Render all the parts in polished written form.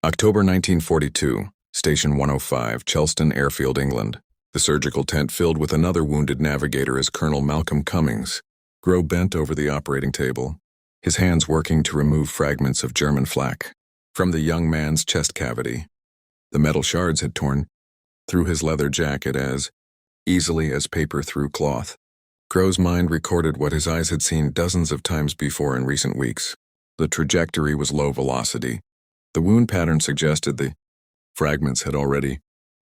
October 1942, Station 105, Chelston Airfield, England. The surgical tent filled with another wounded navigator as Colonel Malcolm Cummings. Grow bent over the operating table, his hands working to remove fragments of German flak from the young man's chest cavity. The metal shards had torn through his leather jacket as easily as paper through cloth. Grow's mind recorded what his eyes had seen dozens of times before in recent weeks. The trajectory was low velocity. The wound pattern suggested the fragments had already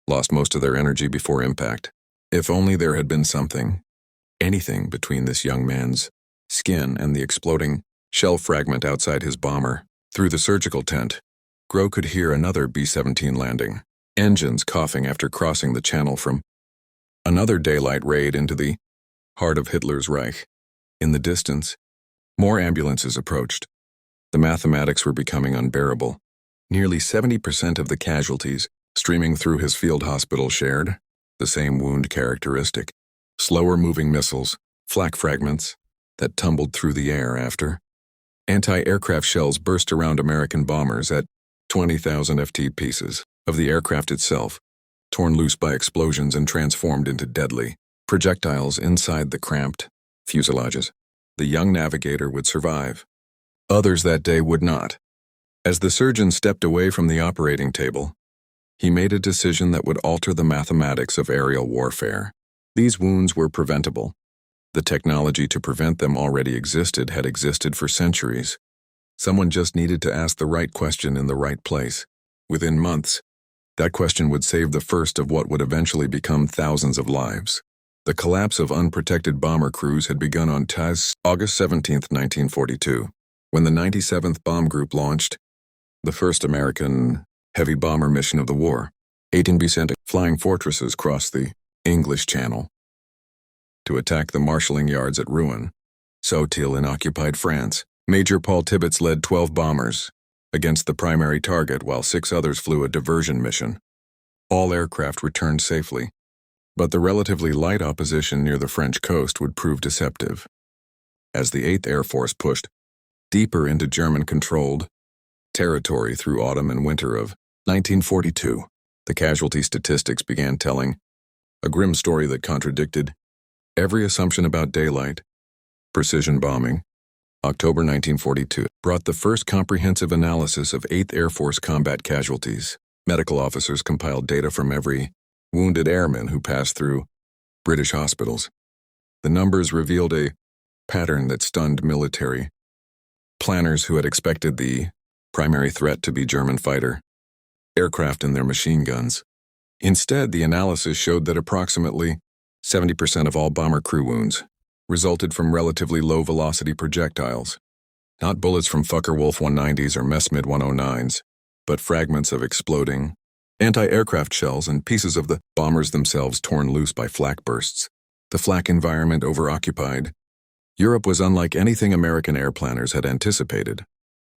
lost most of their energy before impact. If only there had been something, anything between this young man's skin and the exploding shell fragment outside his bomber. Through the surgical tent, Grow could hear another B-17 landing, engines coughing after crossing the channel from another daylight raid into the heart of Hitler's Reich. In the distance, more ambulances approached. The mathematics were becoming unbearable. Nearly 70% of the casualties streaming through his field hospital shared the same wound characteristic: slower-moving missiles, flak fragments that tumbled through the air after anti-aircraft shells burst around American bombers at 20,000 FT pieces of the aircraft itself, torn loose by explosions and transformed into deadly projectiles inside the cramped fuselages. The young navigator would survive. Others that day would not. As the surgeon stepped away from the operating table, he made a decision that would alter the mathematics of aerial warfare. These wounds were preventable. The technology to prevent them already had existed for centuries. Someone just needed to ask the right question in the right place. Within months, that question would save the first of what would eventually become thousands of lives. The collapse of unprotected bomber crews had begun on August 17, 1942, when the 97th Bomb Group launched the first American heavy bomber mission of the war. 18B sent flying fortresses crossed the English Channel to attack the marshalling yards at Rouen, Sotil in occupied France. Major Paul Tibbets led 12 bombers against the primary target while 6 others flew a diversion mission. All aircraft returned safely, but the relatively light opposition near the French coast would prove deceptive. As the 8th Air Force pushed deeper into German-controlled territory through autumn and winter of 1942, the casualty statistics began telling a grim story that contradicted every assumption about daylight. Precision bombing, October 1942, brought the first comprehensive analysis of 8th Air Force combat casualties. Medical officers compiled data from every wounded airman who passed through British hospitals. The numbers revealed a pattern that stunned military planners who had expected the primary threat to be German fighter aircraft and their machine guns. Instead, the analysis showed that approximately 70% of all bomber crew wounds resulted from relatively low-velocity projectiles, not bullets from Focke-Wulf 190s or Messerschmitt 109s, but fragments of exploding anti-aircraft shells and pieces of the bombers themselves torn loose by flak bursts. The flak environment overoccupied Europe was unlike anything American air planners had anticipated.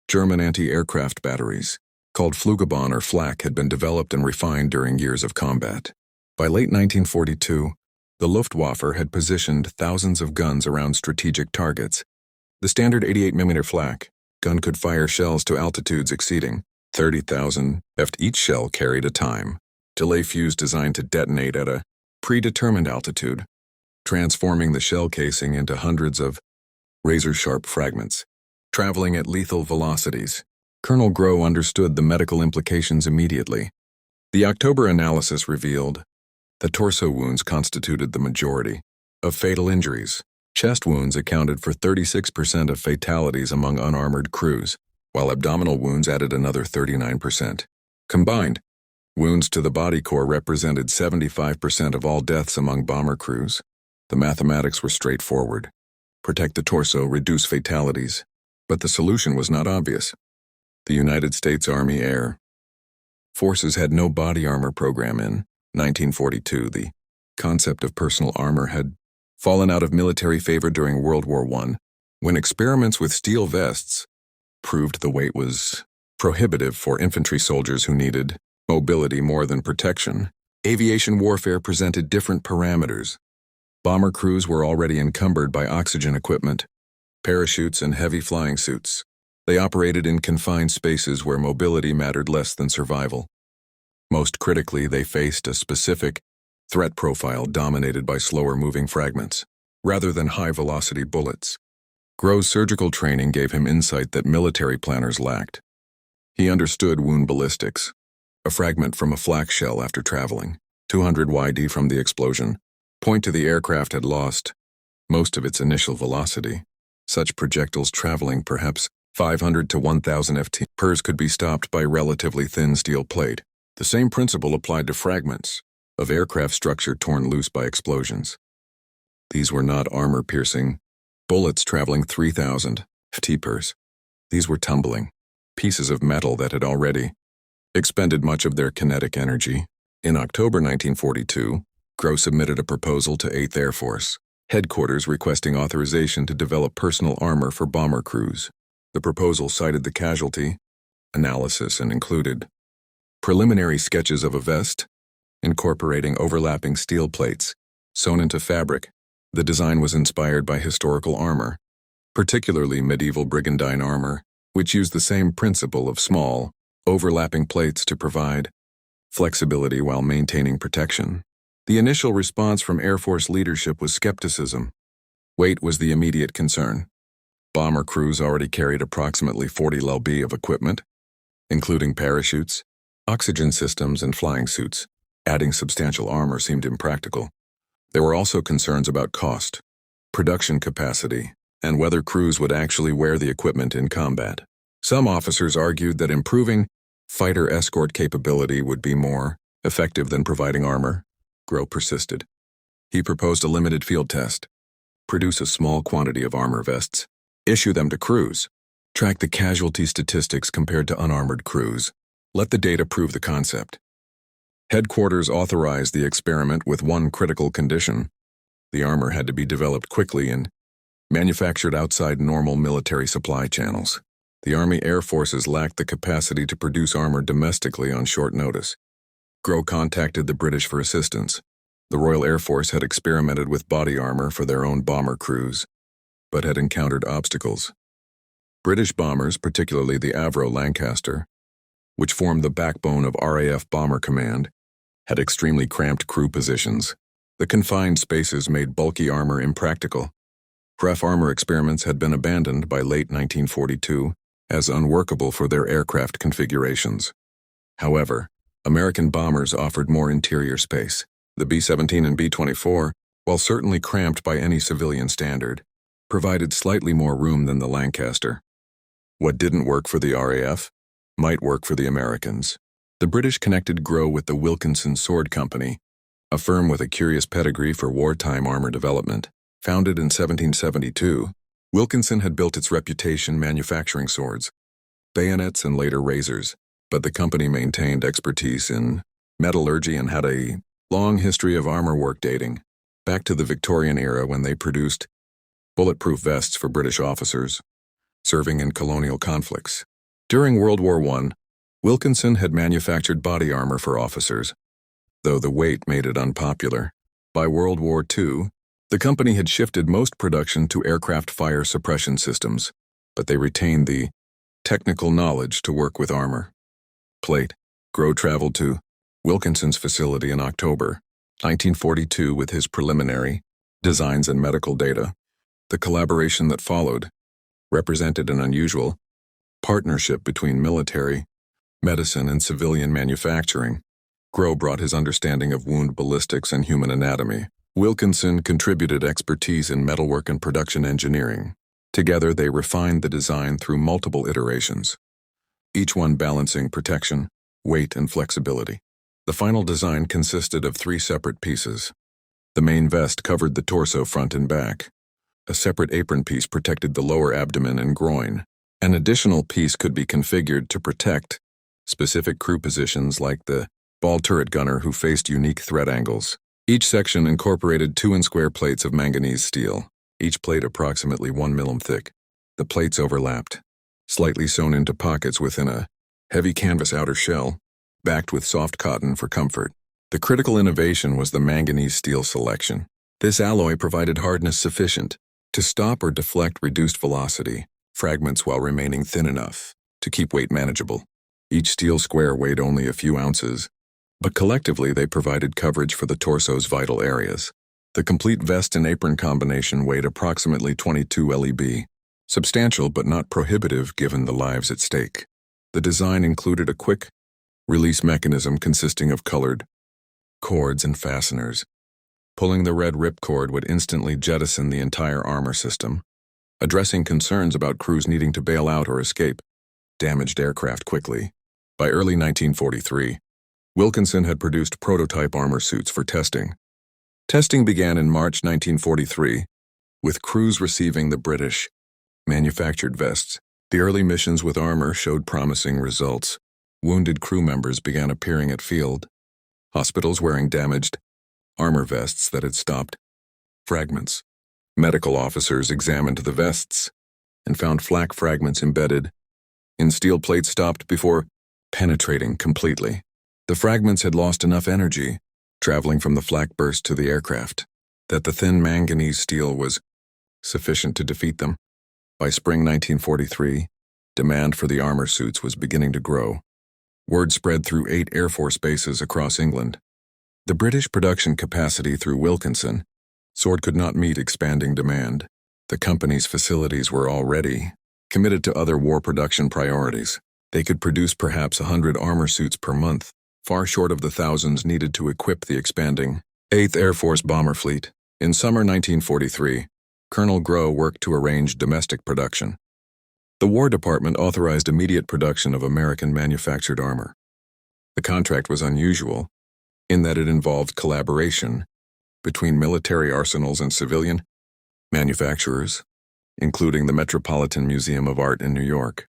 German anti-aircraft batteries, called Flugbahn or flak, had been developed and refined during years of combat. By late 1942, the Luftwaffe had positioned thousands of guns around strategic targets. The standard 88mm flak gun could fire shells to altitudes exceeding 30,000 ft. Each shell carried a time delay fuse designed to detonate at a predetermined altitude, transforming the shell casing into hundreds of razor-sharp fragments, traveling at lethal velocities. Colonel Grow understood the medical implications immediately. The October analysis revealed that torso wounds constituted the majority of fatal injuries. Chest wounds accounted for 36% of fatalities among unarmored crews, while abdominal wounds added another 39%. Combined, wounds to the body core represented 75% of all deaths among bomber crews. The mathematics were straightforward. Protect the torso, reduce fatalities. But the solution was not obvious. The United States Army Air Forces had no body armor program in 1942. The concept of personal armor had fallen out of military favor during World War I, when experiments with steel vests proved the weight was prohibitive for infantry soldiers who needed mobility more than protection. Aviation warfare presented different parameters. Bomber crews were already encumbered by oxygen equipment, parachutes, and heavy flying suits. They operated in confined spaces where mobility mattered less than survival. Most critically, they faced a specific threat profile dominated by slower-moving fragments, rather than high-velocity bullets. Grove's surgical training gave him insight that military planners lacked. He understood wound ballistics, a fragment from a flak shell after traveling 200 YD from the explosion, point to the aircraft had lost most of its initial velocity. Such projectiles traveling perhaps 500 to 1,000 ft/s could be stopped by relatively thin steel plate. The same principle applied to fragments of aircraft structure torn loose by explosions. These were not armor-piercing bullets traveling 3,000 ft/s. These were tumbling pieces of metal that had already expended much of their kinetic energy. In October 1942, Grove submitted a proposal to 8th Air Force headquarters requesting authorization to develop personal armor for bomber crews. The proposal cited the casualty analysis and included preliminary sketches of a vest, incorporating overlapping steel plates sewn into fabric. The design was inspired by historical armor, particularly medieval brigandine armor, which used the same principle of small, overlapping plates to provide flexibility while maintaining protection. The initial response from Air Force leadership was skepticism. Weight was the immediate concern. Bomber crews already carried approximately 40 lb of equipment, including parachutes, oxygen systems, and flying suits. Adding substantial armor seemed impractical. There were also concerns about cost, production capacity, and whether crews would actually wear the equipment in combat. Some officers argued that improving fighter escort capability would be more effective than providing armor. Grove persisted. He proposed a limited field test. Produce a small quantity of armor vests. Issue them to crews. Track the casualty statistics compared to unarmored crews. Let the data prove the concept. Headquarters authorized the experiment with one critical condition. The armor had to be developed quickly and manufactured outside normal military supply channels. The Army Air Forces lacked the capacity to produce armor domestically on short notice. Grove contacted the British for assistance. The Royal Air Force had experimented with body armor for their own bomber crews, but had encountered obstacles. British bombers, particularly the Avro Lancaster, which formed the backbone of RAF Bomber Command, had extremely cramped crew positions. The confined spaces made bulky armor impractical. RAF armor experiments had been abandoned by late 1942 as unworkable for their aircraft configurations. However, American bombers offered more interior space. The B-17 and B-24, while certainly cramped by any civilian standard, provided slightly more room than the Lancaster. What didn't work for the RAF might work for the Americans. The British connected Grove with the Wilkinson Sword Company, a firm with a curious pedigree for wartime armor development. Founded in 1772, Wilkinson had built its reputation manufacturing swords, bayonets, and later razors, but the company maintained expertise in metallurgy and had a long history of armor work dating back to the Victorian era when they produced bulletproof vests for British officers serving in colonial conflicts. During World War I, Wilkinson had manufactured body armor for officers, though the weight made it unpopular. By World War II, the company had shifted most production to aircraft fire suppression systems, but they retained the technical knowledge to work with armor. Plate. Grove traveled to Wilkinson's facility in October 1942 with his preliminary designs and medical data. The collaboration that followed represented an unusual partnership between military, medicine, and civilian manufacturing. Grove brought his understanding of wound ballistics and human anatomy. Wilkinson contributed expertise in metalwork and production engineering. Together, they refined the design through multiple iterations, each one balancing protection, weight, and flexibility. The final design consisted of 3 separate pieces. The main vest covered the torso front and back. A separate apron piece protected the lower abdomen and groin. An additional piece could be configured to protect specific crew positions like the ball turret gunner who faced unique threat angles. Each section incorporated 2-in-square plates of manganese steel, each plate approximately 1 mm thick. The plates overlapped, slightly sewn into pockets within a heavy canvas outer shell, backed with soft cotton for comfort. The critical innovation was the manganese steel selection. This alloy provided hardness sufficient to stop or deflect reduced velocity, fragments while remaining thin enough to keep weight manageable. Each steel square weighed only a few ounces, but collectively they provided coverage for the torso's vital areas. The complete vest and apron combination weighed approximately 22 lb, substantial but not prohibitive given the lives at stake. The design included a quick release mechanism consisting of colored cords and fasteners. Pulling the red ripcord would instantly jettison the entire armor system, addressing concerns about crews needing to bail out or escape damaged aircraft quickly. By early 1943, Wilkinson had produced prototype armor suits for testing. Testing began in March 1943, with crews receiving the British manufactured vests. The early missions with armor showed promising results. Wounded crew members began appearing at field hospitals wearing damaged armor vests that had stopped fragments. Medical officers examined the vests and found flak fragments embedded in steel plates stopped before penetrating completely. The fragments had lost enough energy, traveling from the flak burst to the aircraft, that the thin manganese steel was sufficient to defeat them. By spring 1943, demand for the armor suits was beginning to grow. Word spread through 8 Air Force bases across England. The British production capacity through Wilkinson Sword could not meet expanding demand. The company's facilities were already committed to other war production priorities. They could produce perhaps 100 armor suits per month, far short of the thousands needed to equip the expanding 8th Air Force bomber fleet. In summer 1943, Colonel Grow worked to arrange domestic production. The War Department authorized immediate production of American-manufactured armor. The contract was unusual in that it involved collaboration between military arsenals and civilian manufacturers, including the Metropolitan Museum of Art in New York.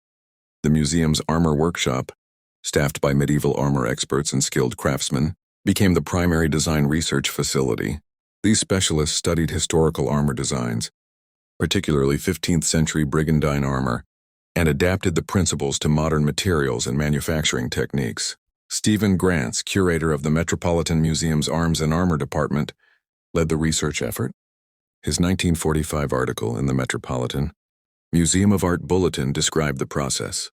The museum's armor workshop, staffed by medieval armor experts and skilled craftsmen, became the primary design research facility. These specialists studied historical armor designs, particularly 15th-century brigandine armor, and adapted the principles to modern materials and manufacturing techniques. Stephen Grants, curator of the Metropolitan Museum's Arms and Armor Department, led the research effort. His 1945 article in the Metropolitan Museum of Art Bulletin described the process.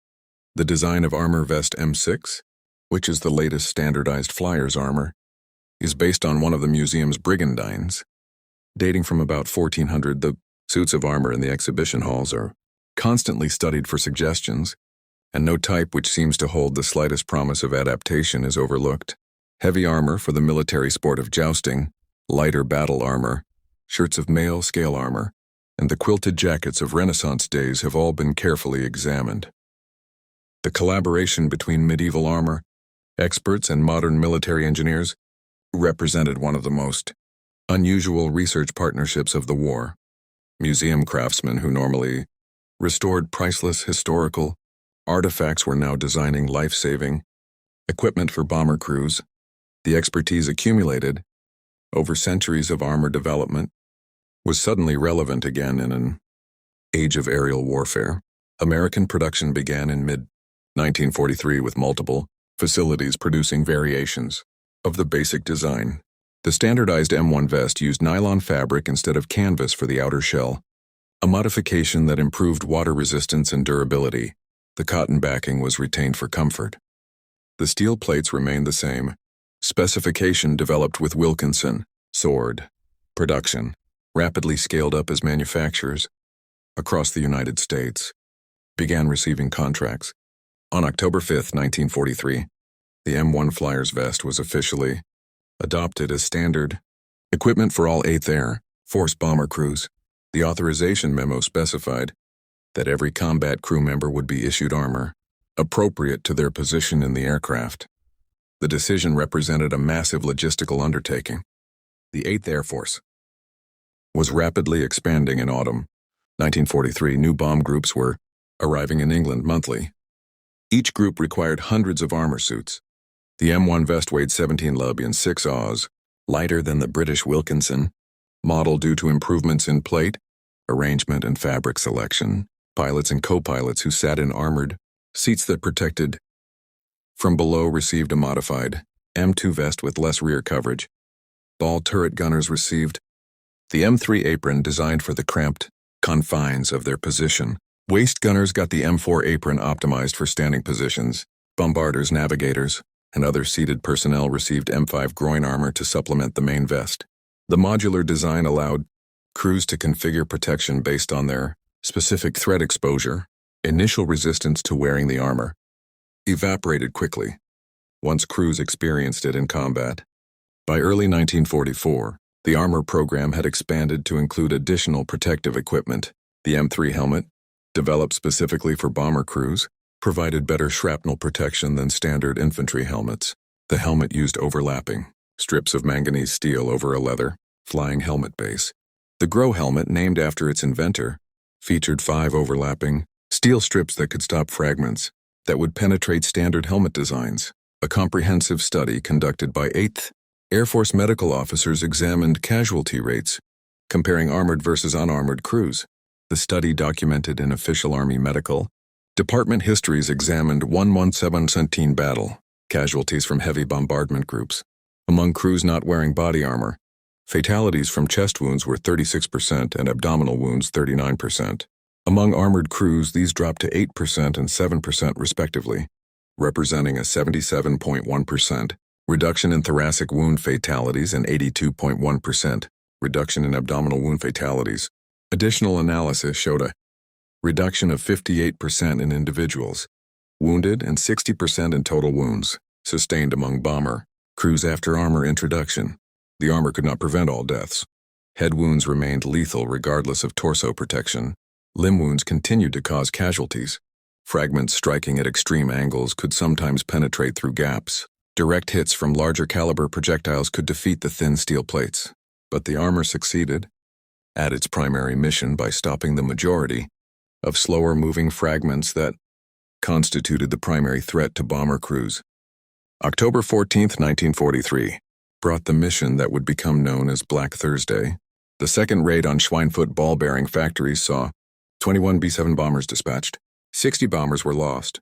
The design of Armor Vest M6, which is the latest standardized flyers armor, is based on one of the museum's brigandines. Dating from about 1400, the suits of armor in the exhibition halls are constantly studied for suggestions, and no type which seems to hold the slightest promise of adaptation is overlooked. Heavy armor for the military sport of jousting, lighter battle armor, shirts of mail scale armor, and the quilted jackets of Renaissance days have all been carefully examined. The collaboration between medieval armor experts and modern military engineers represented one of the most unusual research partnerships of the war. Museum craftsmen who normally restored priceless historical artifacts were now designing life-saving equipment for bomber crews. The expertise accumulated over centuries of armor development was suddenly relevant again in an age of aerial warfare. American production began in mid-1943 with multiple facilities producing variations of the basic design. The standardized M1 vest used nylon fabric instead of canvas for the outer shell, a modification that improved water resistance and durability. The cotton backing was retained for comfort. The steel plates remained the same. Specification developed with Wilkinson. Sword production rapidly scaled up as manufacturers across the United States began receiving contracts. On October 5, 1943, the M1 Flyers vest was officially adopted as standard equipment for all 8th Air Force bomber crews. The authorization memo specified that every combat crew member would be issued armor appropriate to their position in the aircraft. The decision represented a massive logistical undertaking. The 8th Air Force was rapidly expanding. In autumn 1943, new bomb groups were arriving in England monthly. Each group required hundreds of armor suits. The M1 vest weighed 17 lb and 6 Oz, lighter than the British Wilkinson model due to improvements in plate, arrangement, and fabric selection. Pilots and co-pilots who sat in armored seats that protected from below received a modified M2 vest with less rear coverage. Ball turret gunners received the M3 apron designed for the cramped confines of their position. Waist gunners got the M4 apron optimized for standing positions. Bombarders, navigators, and other seated personnel received M5 groin armor to supplement the main vest. The modular design allowed crews to configure protection based on their specific threat exposure. Initial resistance to wearing the armor evaporated quickly once crews experienced it in combat. By early 1944, the armor program had expanded to include additional protective equipment. The M3 helmet, developed specifically for bomber crews, provided better shrapnel protection than standard infantry helmets. The helmet used overlapping strips of manganese steel over a leather, flying helmet base. The Grow helmet, named after its inventor, featured 5 overlapping steel strips that could stop fragments that would penetrate standard helmet designs. A comprehensive study conducted by 8th Air Force medical officers examined casualty rates, comparing armored versus unarmored crews. The study, documented in official Army Medical Department histories, examined 117 battle casualties from heavy bombardment groups. Among crews not wearing body armor, fatalities from chest wounds were 36% and abdominal wounds 39%. Among armored crews, these dropped to 8% and 7% respectively, representing a 77.1% reduction in thoracic wound fatalities and 82.1% reduction in abdominal wound fatalities. Additional analysis showed a reduction of 58% in individuals wounded and 60% in total wounds sustained among bomber crews after armor introduction. The armor could not prevent all deaths. Head wounds remained lethal regardless of torso protection. Limb wounds continued to cause casualties. Fragments striking at extreme angles could sometimes penetrate through gaps. Direct hits from larger caliber projectiles could defeat the thin steel plates. But the armor succeeded at its primary mission by stopping the majority of slower-moving fragments that constituted the primary threat to bomber crews. October 14, 1943, brought the mission that would become known as Black Thursday. The second raid on Schweinfurt ball-bearing factories saw 21 B-7 bombers dispatched. 60 bombers were lost,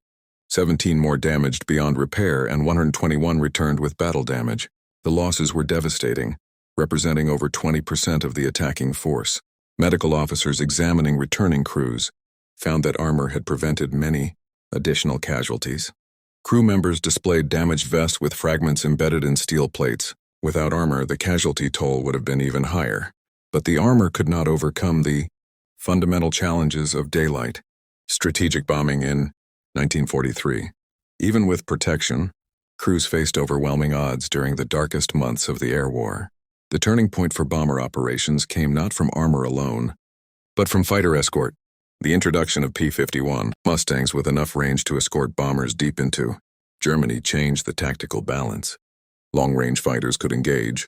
17 more damaged beyond repair, and 121 returned with battle damage. The losses were devastating, representing over 20% of the attacking force. Medical officers examining returning crews found that armor had prevented many additional casualties. Crew members displayed damaged vests with fragments embedded in steel plates. Without armor, the casualty toll would have been even higher. But the armor could not overcome the fundamental challenges of daylight. Strategic bombing in 1943. Even with protection, crews faced overwhelming odds during the darkest months of the air war. The turning point for bomber operations came not from armor alone, but from fighter escort. The introduction of P-51 Mustangs with enough range to escort bombers deep into Germany changed the tactical balance. Long-range fighters could engage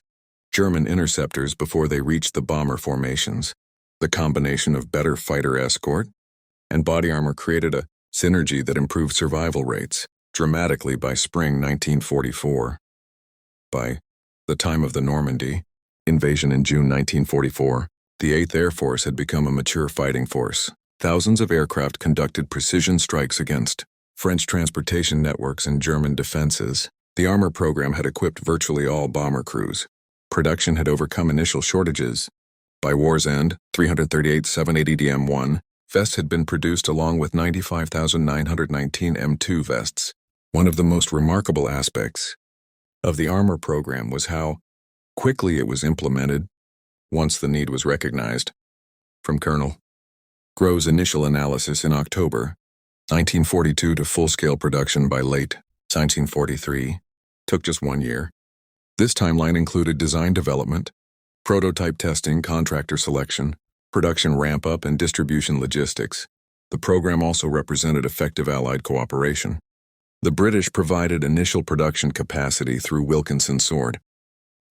German interceptors before they reached the bomber formations. The combination of better fighter escort and body armor created a synergy that improved survival rates dramatically by spring 1944. By the time of the Normandy invasion in June 1944, the 8th Air Force had become a mature fighting force. Thousands of aircraft conducted precision strikes against French transportation networks and German defenses. The armor program had equipped virtually all bomber crews. Production had overcome initial shortages. By war's end, 338 780DM-1 vests had been produced along with 95,919 M2 vests. One of the most remarkable aspects of the armor program was how quickly it was implemented once the need was recognized. From Colonel Grow's initial analysis in October 1942 to full-scale production by late 1943 took just 1 year. This timeline included design development, prototype testing, contractor selection, production ramp-up, and distribution logistics. The program also represented effective Allied cooperation. The British provided initial production capacity through Wilkinson sword.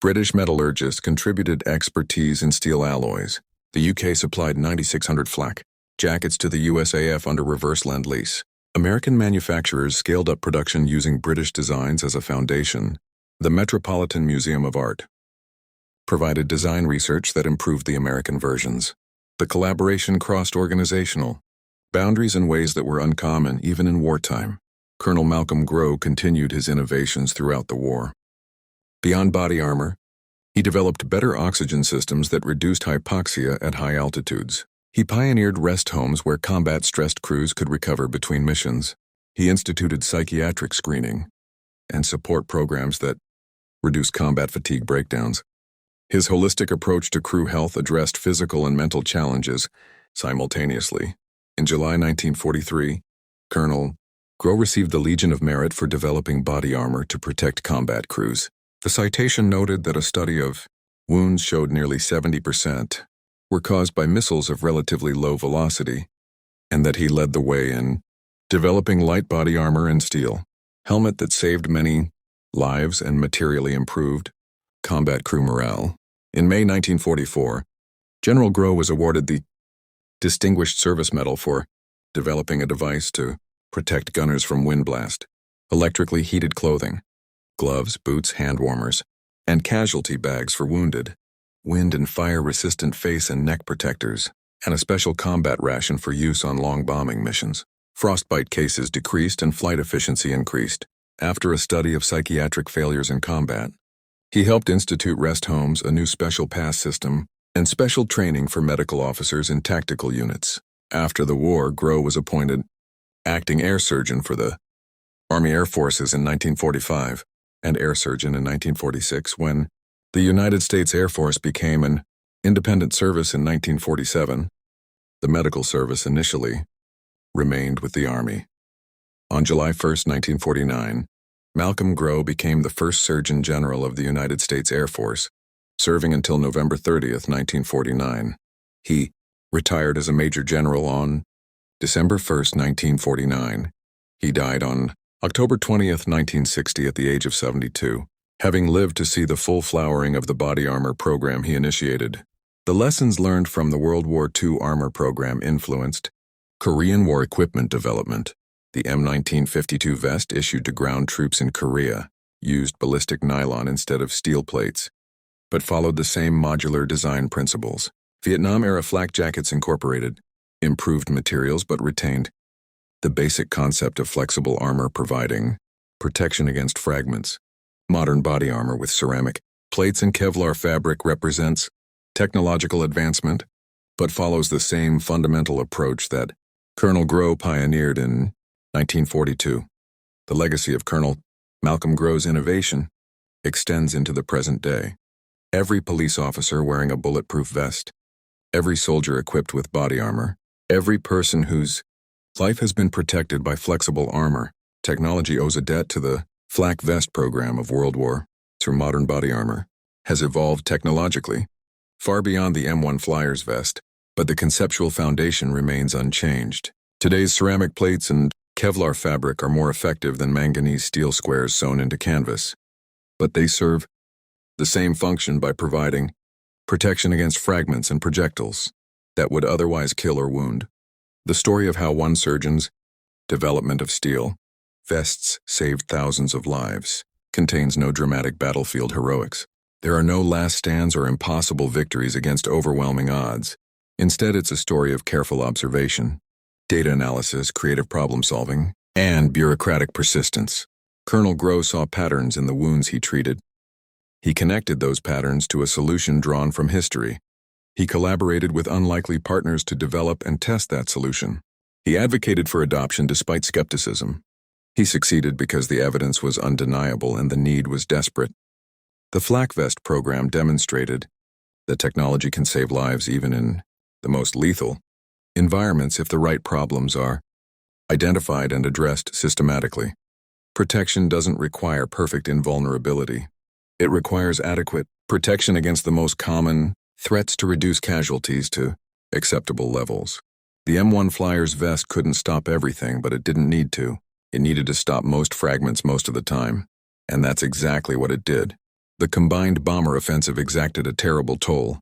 British metallurgists contributed expertise in steel alloys. The UK supplied 9,600 flak jackets to the USAF under reverse Lend-Lease. American manufacturers scaled up production using British designs as a foundation. The Metropolitan Museum of Art provided design research that improved the American versions. The collaboration crossed organizational boundaries in ways that were uncommon even in wartime. Colonel Malcolm Grow continued his innovations throughout the war. Beyond body armor, he developed better oxygen systems that reduced hypoxia at high altitudes. He pioneered rest homes where combat-stressed crews could recover between missions. He instituted psychiatric screening and support programs that reduced combat fatigue breakdowns. His holistic approach to crew health addressed physical and mental challenges simultaneously. In July 1943, Colonel Grow received the Legion of Merit for developing body armor to protect combat crews. The citation noted that a study of wounds showed nearly 70% were caused by missiles of relatively low velocity, and that he led the way in developing light body armor and steel helmet that saved many lives and materially improved combat crew morale. In May 1944, General Grow was awarded the Distinguished Service Medal for developing a device to protect gunners from wind blast, electrically heated clothing, gloves, boots, hand warmers, and casualty bags for wounded, wind and fire-resistant face and neck protectors, and a special combat ration for use on long bombing missions. Frostbite cases decreased and flight efficiency increased. After a study of psychiatric failures in combat, he helped institute rest homes, a new special pass system, and special training for medical officers in tactical units. After the war, Grow was appointed acting air surgeon for the Army Air Forces in 1945 and air surgeon in 1946 when the United States Air Force became an independent service in 1947. The medical service initially remained with the Army. On July 1, 1949, Malcolm Grow became the first Surgeon General of the United States Air Force, serving until November 30, 1949. He retired as a Major General on December 1, 1949. He died on October 20, 1960 at the age of 72, having lived to see the full flowering of the body armor program he initiated. The lessons learned from the World War II armor program influenced Korean War equipment development. The M1952 vest issued to ground troops in Korea used ballistic nylon instead of steel plates, but followed the same modular design principles. Vietnam-era flak jackets incorporated improved materials but retained the basic concept of flexible armor providing protection against fragments. Modern body armor with ceramic plates and Kevlar fabric represents technological advancement, but follows the same fundamental approach that Colonel Grow pioneered in 1942. The legacy of Colonel Malcolm Grow's innovation extends into the present day. Every police officer wearing a bulletproof vest, every soldier equipped with body armor, every person whose life has been protected by flexible armor. Technology owes a debt to the flak vest program of World War II. Modern body armor has evolved technologically far beyond the M1 Flyers vest, but the conceptual foundation remains unchanged. Today's ceramic plates and Kevlar fabric are more effective than manganese steel squares sewn into canvas, but they serve the same function by providing protection against fragments and projectiles that would otherwise kill or wound. The story of how one surgeon's development of steel vests saved thousands of lives contains no dramatic battlefield heroics. There are no last stands or impossible victories against overwhelming odds. Instead, it's a story of careful observation, data analysis, creative problem-solving, and bureaucratic persistence. Colonel Grow saw patterns in the wounds he treated. He connected those patterns to a solution drawn from history. He collaborated with unlikely partners to develop and test that solution. He advocated for adoption despite skepticism. He succeeded because the evidence was undeniable and the need was desperate. The Flak Vest program demonstrated that technology can save lives even in the most lethal environments if the right problems are identified and addressed systematically. Protection doesn't require perfect invulnerability. It requires adequate protection against the most common threats to reduce casualties to acceptable levels. The M1 Flyers vest couldn't stop everything, but it didn't need to. It needed to stop most fragments most of the time, and that's exactly what it did. The combined bomber offensive exacted a terrible toll.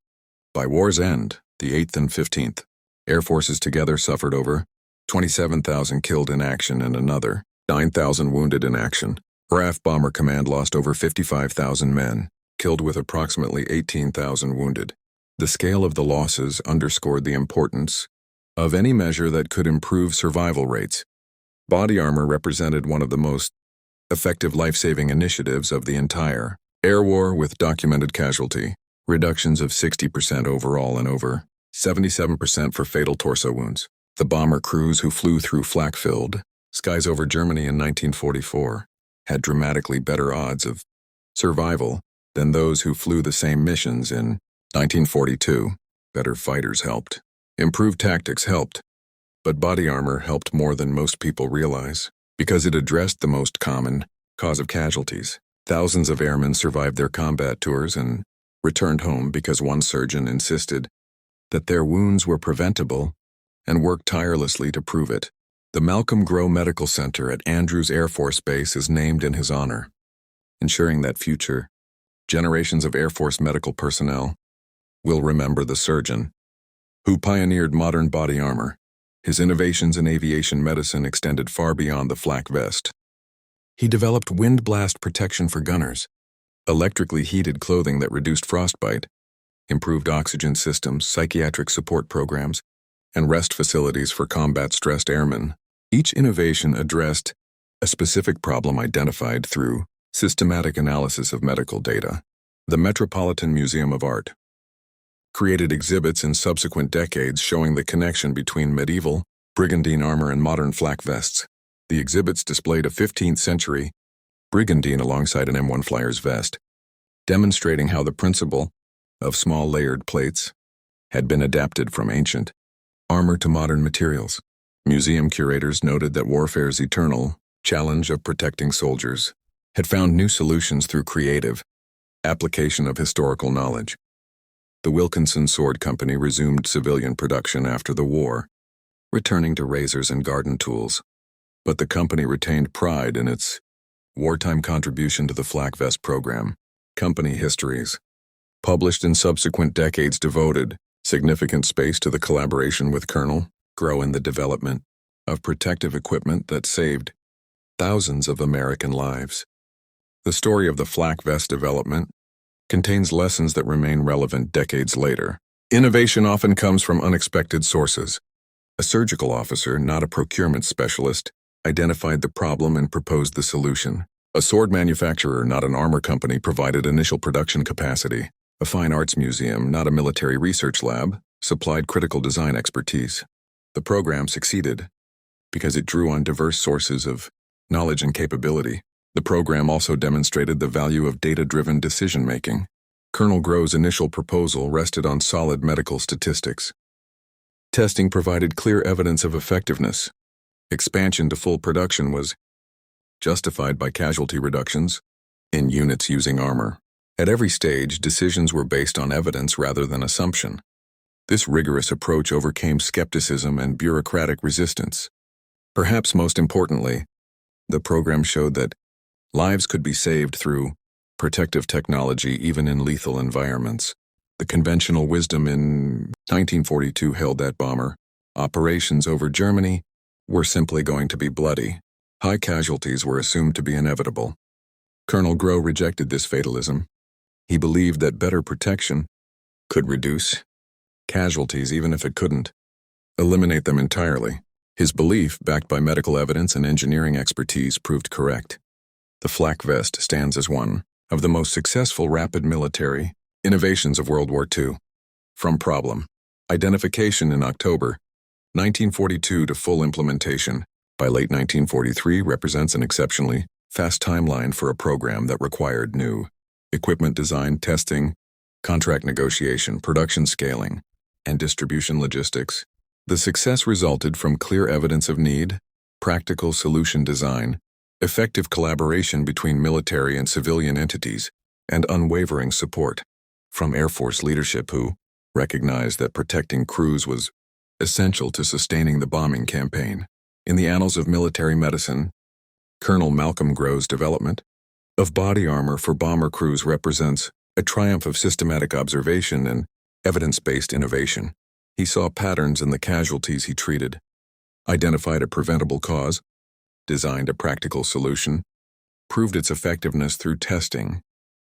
By war's end, the 8th and 15th Air Forces together suffered over 27,000 killed in action and another 9,000 wounded in action. RAF Bomber Command lost over 55,000 men, killed with approximately 18,000 wounded. The scale of the losses underscored the importance of any measure that could improve survival rates. Body armor represented one of the most effective life-saving initiatives of the entire air war, with documented casualty reductions of 60% overall and over 77% for fatal torso wounds. The bomber crews who flew through flak-filled skies over Germany in 1944 had dramatically better odds of survival than those who flew the same missions in 1942. Better fighters helped. Improved tactics helped. But body armor helped more than most people realize, because it addressed the most common cause of casualties. Thousands of airmen survived their combat tours and returned home because one surgeon insisted that their wounds were preventable and worked tirelessly to prove it. The Malcolm Grow Medical Center at Andrews Air Force Base is named in his honor, ensuring that future generations of Air Force medical personnel will remember the surgeon who pioneered modern body armor. His innovations in aviation medicine extended far beyond the flak vest. He developed wind blast protection for gunners, electrically heated clothing that reduced frostbite, improved oxygen systems, psychiatric support programs, and rest facilities for combat-stressed airmen. Each innovation addressed a specific problem identified through systematic analysis of medical data. The Metropolitan Museum of Art created exhibits in subsequent decades showing the connection between medieval brigandine armor and modern flak vests. The exhibits displayed a 15th-century brigandine alongside an M1 flyer's vest, demonstrating how the principle of small layered plates had been adapted from ancient armor to modern materials. Museum curators noted that warfare's eternal challenge of protecting soldiers had found new solutions through creative application of historical knowledge. The Wilkinson Sword Company resumed civilian production after the war, returning to razors and garden tools. But the company retained pride in its wartime contribution to the flak vest program. Company histories, published in subsequent decades, devoted significant space to the collaboration with Colonel Grow in the development of protective equipment that saved thousands of American lives. The story of the flak vest development contains lessons that remain relevant decades later. Innovation often comes from unexpected sources. A surgical officer, not a procurement specialist, identified the problem and proposed the solution. A sword manufacturer, not an armor company, provided initial production capacity. A fine arts museum, not a military research lab, supplied critical design expertise. The program succeeded because it drew on diverse sources of knowledge and capability. The program also demonstrated the value of data-driven decision-making. Colonel Grow's initial proposal rested on solid medical statistics. Testing provided clear evidence of effectiveness. Expansion to full production was justified by casualty reductions in units using armor. At every stage, decisions were based on evidence rather than assumption. This rigorous approach overcame skepticism and bureaucratic resistance. Perhaps most importantly, the program showed that lives could be saved through protective technology even in lethal environments. The conventional wisdom in 1942 held that bomber operations over Germany were simply going to be bloody. High casualties were assumed to be inevitable. Colonel Grow rejected this fatalism. He believed that better protection could reduce casualties even if it couldn't eliminate them entirely. His belief, backed by medical evidence and engineering expertise, proved correct. The flak vest stands as one of the most successful rapid military innovations of World War II. From problem identification in October 1942 to full implementation by late 1943 represents an exceptionally fast timeline for a program that required new equipment design, testing, contract negotiation, production scaling, and distribution logistics. The success resulted from clear evidence of need, practical solution design, effective collaboration between military and civilian entities, and unwavering support from Air Force leadership who recognized that protecting crews was essential to sustaining the bombing campaign. In the annals of military medicine, Colonel Malcolm Grow's development of body armor for bomber crews represents a triumph of systematic observation and evidence-based innovation. He saw patterns in the casualties he treated, identified a preventable cause, designed a practical solution, proved its effectiveness through testing,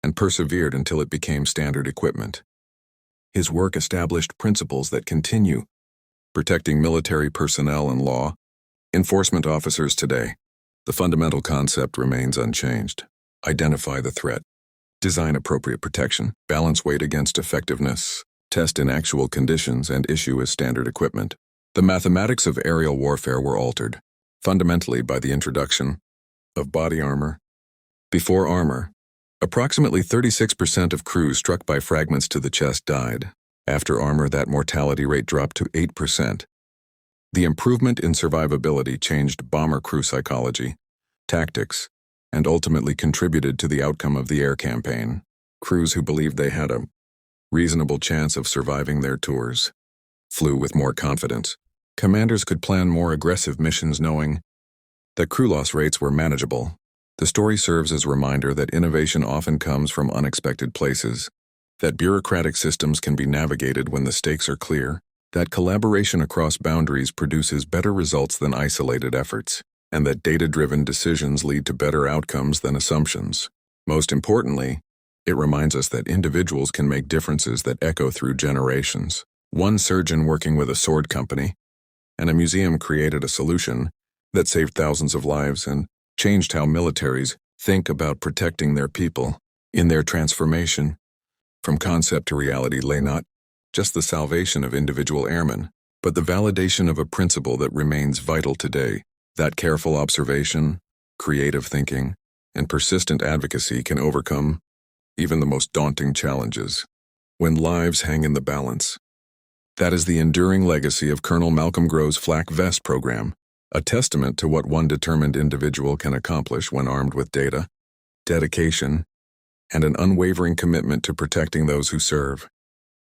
and persevered until it became standard equipment. His work established principles that continue protecting military personnel and law enforcement officers today. The fundamental concept remains unchanged. Identify the threat, design appropriate protection, balance weight against effectiveness, test in actual conditions, and issue as standard equipment. The mathematics of aerial warfare were altered, fundamentally by the introduction of body armor. Before armor, approximately 36% of crews struck by fragments to the chest died. After armor, that mortality rate dropped to 8%. The improvement in survivability changed bomber crew psychology, tactics, and ultimately contributed to the outcome of the air campaign. Crews who believed they had a reasonable chance of surviving their tours flew with more confidence. Commanders could plan more aggressive missions knowing that crew loss rates were manageable. The story serves as a reminder that innovation often comes from unexpected places, that bureaucratic systems can be navigated when the stakes are clear, that collaboration across boundaries produces better results than isolated efforts, and that data-driven decisions lead to better outcomes than assumptions. Most importantly, it reminds us that individuals can make differences that echo through generations. One surgeon working with a sword company and a museum created a solution that saved thousands of lives and changed how militaries think about protecting their people. In their transformation from concept to reality lay not just the salvation of individual airmen, but the validation of a principle that remains vital today, that careful observation, creative thinking, and persistent advocacy can overcome even the most daunting challenges when lives hang in the balance. That is the enduring legacy of Colonel Malcolm Grove's Flak Vest program, a testament to what one determined individual can accomplish when armed with data, dedication, and an unwavering commitment to protecting those who serve.